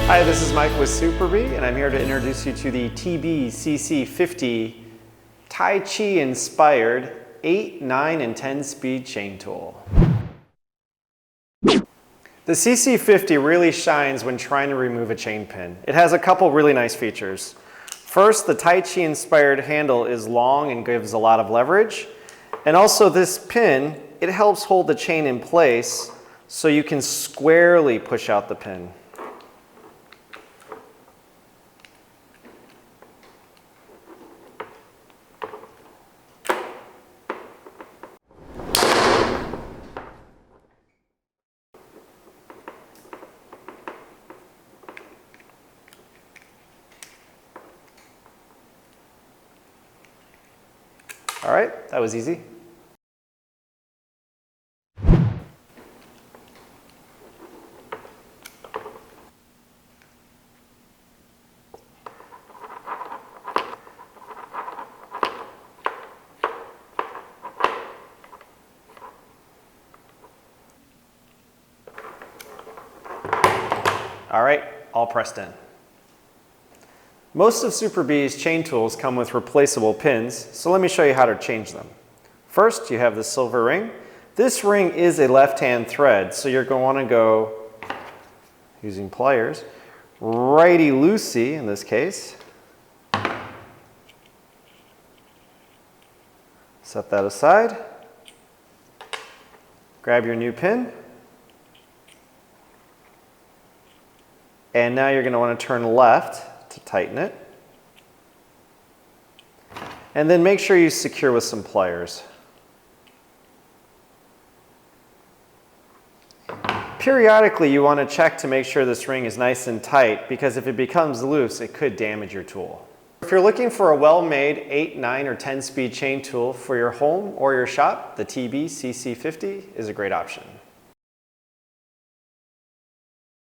Hi, this is Mike with SuperBee, and I'm here to introduce you to the TB-CC50 Tai Chi inspired 8, 9, and 10 speed chain tool. The CC50 really shines when trying to remove a chain pin. It has a couple really nice features. First, the Tai Chi inspired handle is long and gives a lot of leverage. And also this pin, it helps hold the chain in place so you can squarely push out the pin. All right, that was easy. All right, all pressed in. Most of SuperBee's chain tools come with replaceable pins, so let me show you how to change them. First, you have the silver ring. This ring is a left-hand thread, so you're going to want to go, using pliers, righty-loosey in this case. Set that aside. Grab your new pin. And now you're going to want to turn left to tighten it. And then make sure you secure with some pliers. Periodically, you want to check to make sure this ring is nice and tight, because if it becomes loose, it could damage your tool. If you're looking for a well-made 8, 9, or 10 speed chain tool for your home or your shop, the TB-CC50 is a great option.